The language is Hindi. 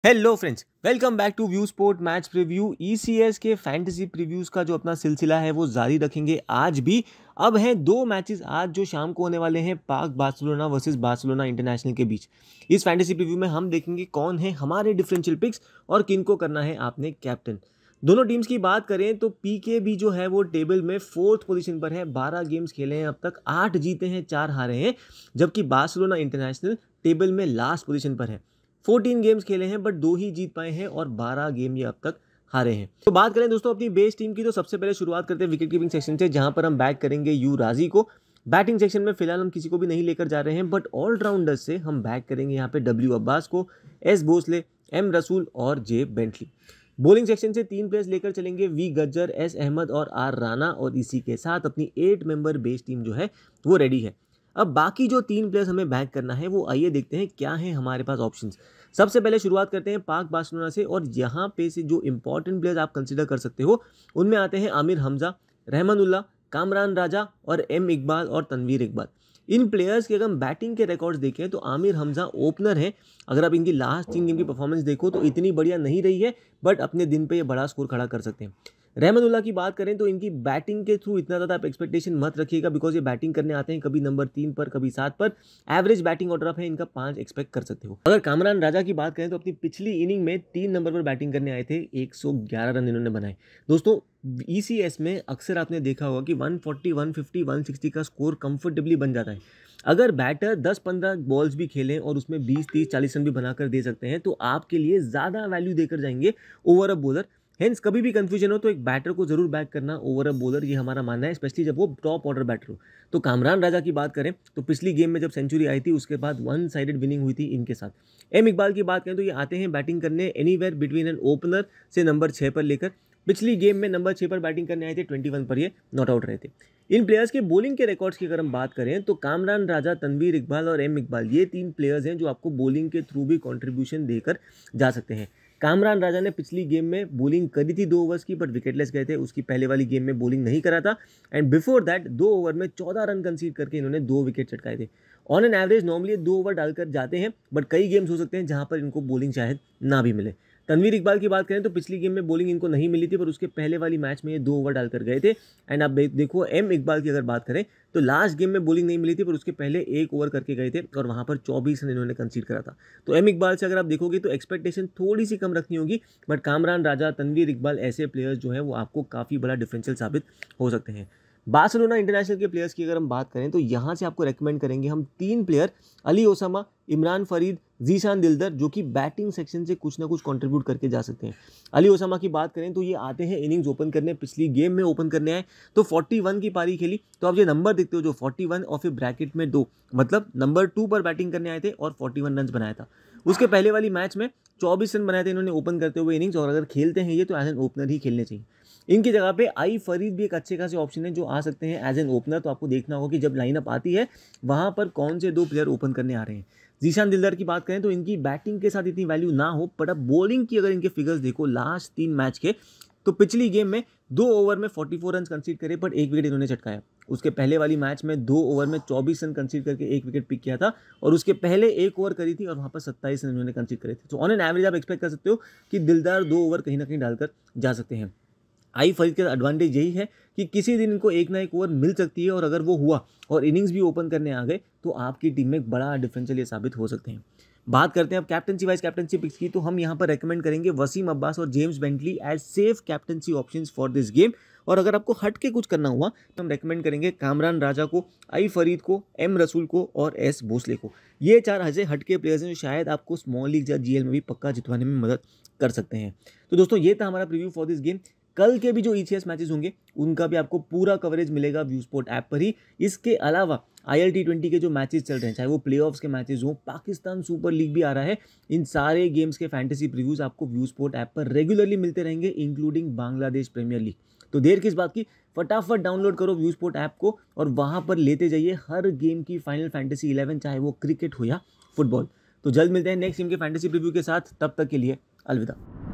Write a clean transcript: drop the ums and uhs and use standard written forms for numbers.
Hello friends, welcome back to view sport match preview. ECS के फैंटेसी प्रीव्यूज का जो अपना सिलसिला है वो जारी रखेंगे आज भी। अब हैं दो मैचेस आज जो शाम को होने वाले हैं, पाक बार्सिलोना वर्सेस बार्सिलोना इंटरनेशनल के बीच। इस फैंटेसी प्रीव्यू में हम देखेंगे कौन है हमारे डिफरेंशियल पिक्स और किनको करना है आपने कैप्टन। दोनों टीम्स की बात करें तो पीके भी जो है वो टेबल में 4th पोजीशन पर है। 12 गेम्स खेले हैं अब तक, 8 जीते हैं 4 हारे हैं, जबकि बार्सिलोना इंटरनेशनल टेबल में लास्ट पोजीशन पर है। 14 गेम्स खेले हैं बट 2 ही जीत पाए हैं और 12 गेम ये अब तक हारे हैं। तो बात करें दोस्तों अपनी बेस टीम की, तो सबसे पहले शुरुआत करते हैं विकेट कीपिंग सेक्शन से, जहां पर हम बैक करेंगे यू राजी को। बैटिंग सेक्शन में फिलहाल हम किसी को भी नहीं लेकर जा रहे हैं, बट ऑलराउंडर्स से हम बैक करेंगे यहाँ पे डब्ल्यू अब्बास को, एस भोसले, एम रसूल और जे बेंटली। बॉलिंग सेक्शन से 3 प्लेयर्स लेकर चलेंगे, वी गज्जर, एस अहमद और आर राना, और इसी के साथ अपनी 8 मेंबर बेस टीम जो है वो रेडी है। अब बाकी जो 3 प्लेयर्स हमें बैक करना है वो आइए देखते हैं क्या है हमारे पास ऑप्शंस। सबसे पहले शुरुआत करते हैं पाक बार्सिलोना से, और यहाँ पे से जो इंपॉर्टेंट प्लेयर्स आप कंसीडर कर सकते हो उनमें आते हैं आमिर हमजा, रहमानुल्लाह, कामरान राजा और एम इकबाल और तनवीर इकबाल। इन प्लेयर्स के अगर हम बैटिंग के रिकॉर्ड्स देखें तो आमिर हमजा ओपनर है। अगर आप इनकी लास्ट 3 गेम की परफॉर्मेंस देखो तो इतनी बढ़िया नहीं रही है, बट अपने दिन पे ये बड़ा स्कोर खड़ा कर सकते हैं। रहमानुल्लाह की बात करें तो इनकी बैटिंग के थ्रू इतना ज़्यादा आप एक्सपेक्टेशन मत रखिएगा, बिकॉज ये बैटिंग करने आते हैं कभी नंबर 3 पर कभी 7 पर। एवरेज बैटिंग ऑर्डर अप है इनका, 5 एक्सपेक्ट कर सकते हो। अगर कामरान राजा की बात करें तो अपनी पिछली इनिंग में 3 नंबर पर बैटिंग करने आए थे, 111 रन इन्होंने बनाए। दोस्तों ईसीएस में अक्सर आपने देखा होगा कि 140, 150, 160 का स्कोर कंफर्टेबली बन जाता है। अगर बैटर 10-15 बॉल्स भी खेलें और उसमें 20, 30, 40 रन भी बनाकर दे सकते हैं तो आपके लिए ज़्यादा वैल्यू देकर जाएंगे ओवर अ बॉलर। हेंस कभी भी कंफ्यूजन हो तो एक बैटर को जरूर बैक करना ओवर अ बॉलर, ये हमारा मानना है, स्पेशली जब वो टॉप ऑर्डर बैटर हो। तो कामरान राजा की बात करें तो पिछली गेम में जब सेंचुरी आई थी उसके बाद 1 साइडेड विनिंग हुई थी इनके साथ। एम इकबाल की बात करें तो ये आते हैं बैटिंग करने एनीवेयर बिटवीन एन ओपनर से नंबर 6 पर लेकर। पिछली गेम में नंबर 6 पर बैटिंग करने आए थे, 21 पर ये नॉट आउट रहे थे। इन प्लेयर्स के बॉलिंग के रिकॉर्ड्स की अगर हम बात करें तो कामरान राजा, तनवीर इकबाल और एम इकबाल, ये 3 प्लेयर्स हैं जो आपको बॉलिंग के थ्रू भी कंट्रीब्यूशन देकर जा सकते हैं। कामरान राजा ने पिछली गेम में बॉलिंग करी थी 2 ओवर्स की, बट विकेटलेस गए थे। उसकी पहले वाली गेम में बॉलिंग नहीं करा था, एंड बिफोर दैट 2 ओवर में 14 रन कंसीड करके इन्होंने 2 विकेट चटकाए थे। On an average normally 2 over डालकर जाते हैं, बट कई गेम्स हो सकते हैं जहां पर इनको बॉलिंग शायद ना भी मिले। तनवीर इकबाल की बात करें तो पिछली गेम में बॉलिंग इनको नहीं मिली थी, पर उसके पहले वाली मैच में ये 2 ओवर डालकर गए थे। एंड आप देखो एम इकबाल की अगर बात करें तो लास्ट गेम में बॉलिंग नहीं मिली थी, पर उसके पहले 1 ओवर करके गए थे और वहां पर 24 रन इन्होंने कंसीड करा था। तो एम इकबाल से अगर आप देखोगे तो एक्सपेक्टेशन थोड़ी सी कम रखनी होगी, बट कामरान राजा, तनवीर इकबाल ऐसे प्लेयर्स जो है वो आपको काफ़ी बड़ा डिफरेंशियल साबित हो सकते हैं। बार्सिलोना इंटरनेशनल के प्लेयर्स की अगर हम बात करें तो यहाँ से आपको रेकमेंड करेंगे हम 3 प्लेयर, अली ओसामा, इमरान फरीद, जीशान दिलदर, जो कि बैटिंग सेक्शन से कुछ ना कुछ कंट्रीब्यूट करके जा सकते हैं। अली ओसामा की बात करें तो ये आते हैं इनिंग्स ओपन करने, पिछली गेम में ओपन करने आए तो 41 की पारी खेली। तो आप ये नंबर देखते हो जो 41 और फिर ब्रैकेट में 2, मतलब नंबर 2 पर बैटिंग करने आए थे और 41 रन बनाया था। उसके पहले वाली मैच में 24 रन बनाए थे इन्होंने ओपन करते हुए इनिंग्स, और अगर खेलते हैं ये तो एज एन ओपनर ही खेलने चाहिए। इनकी जगह पे आई फरीद भी एक अच्छे खासे ऑप्शन है जो आ सकते हैं एज एन ओपनर। तो आपको देखना होगा कि जब लाइनअप आती है वहां पर कौन से 2 प्लेयर ओपन करने आ रहे हैं। जीशान दिलदार की बात करें तो इनकी बैटिंग के साथ इतनी वैल्यू ना हो, पर अब बॉलिंग की अगर इनके फिगर्स देखो लास्ट 3 मैच के, तो पिछली गेम में 2 ओवर में 44 रन कंसीड करे पर 1 विकेट इन्होंने चटकाया। उसके पहले वाली मैच में 2 ओवर में 24 रन कंसीड करके 1 विकेट पिक किया था, और उसके पहले 1 ओवर करी थी और वहां पर 27 रन इन्होंने कंसीड करे थे। तो ऑन एन एवरेज आप एक्सपेक्ट कर सकते हो कि दिलदार 2 ओवर कहीं ना कहीं डालकर जा सकते हैं। आई फरीद का एडवांटेज यही है कि किसी दिन इनको एक ना एक ओवर मिल सकती है, और अगर वो हुआ और इनिंग्स भी ओपन करने आ गए तो आपकी टीम में एक बड़ा डिफरेंशियल ये साबित हो सकते हैं। बात करते हैं अब कैप्टनसी वाइज कैप्टनसी पिक्स की, तो हम यहाँ पर रेकमेंड करेंगे वसीम अब्बास और James Bentley as safe captaincy options for this game. और अगर आपको हट के कुछ करना हुआ तो हम रेकमेंड करेंगे कामरान राजा को, आई फरीद को, एम रसूल को और एस भोसले को। ये 4 ऐसे हटके प्लेयर्स हैं जो शायद आपको स्मॉल लीग या जीएल में भी पक्का जितवाने में मदद कर सकते हैं। तो दोस्तों ये था हमारा प्रीव्यू फॉर दिस गेम। कल के भी जो ईसीएस मैचेस होंगे उनका भी आपको पूरा कवरेज मिलेगा व्यू स्पोर्ट ऐप पर ही। इसके अलावा आईएल T20 के जो मैचेस चल रहे हैं, चाहे वो प्लेऑफ्स के मैचेस हों, पाकिस्तान सुपर लीग भी आ रहा है, इन सारे गेम्स के फैंटेसी प्रीव्यूज आपको व्यू स्पोर्ट ऐप पर रेगुलरली मिलते रहेंगे, इंक्लूडिंग बांग्लादेश प्रीमियर लीग। तो देर किस बात की, फटाफट डाउनलोड करो व्यू स्पोर्ट ऐप को और वहां पर लेते जाइए हर गेम की फाइनल फैंटेसी 11, चाहे वो क्रिकेट हो या फुटबॉल। तो जल्द मिलते हैं नेक्स्ट गेम के फैंटेसी प्रीव्यू के साथ, तब तक के लिए अलविदा।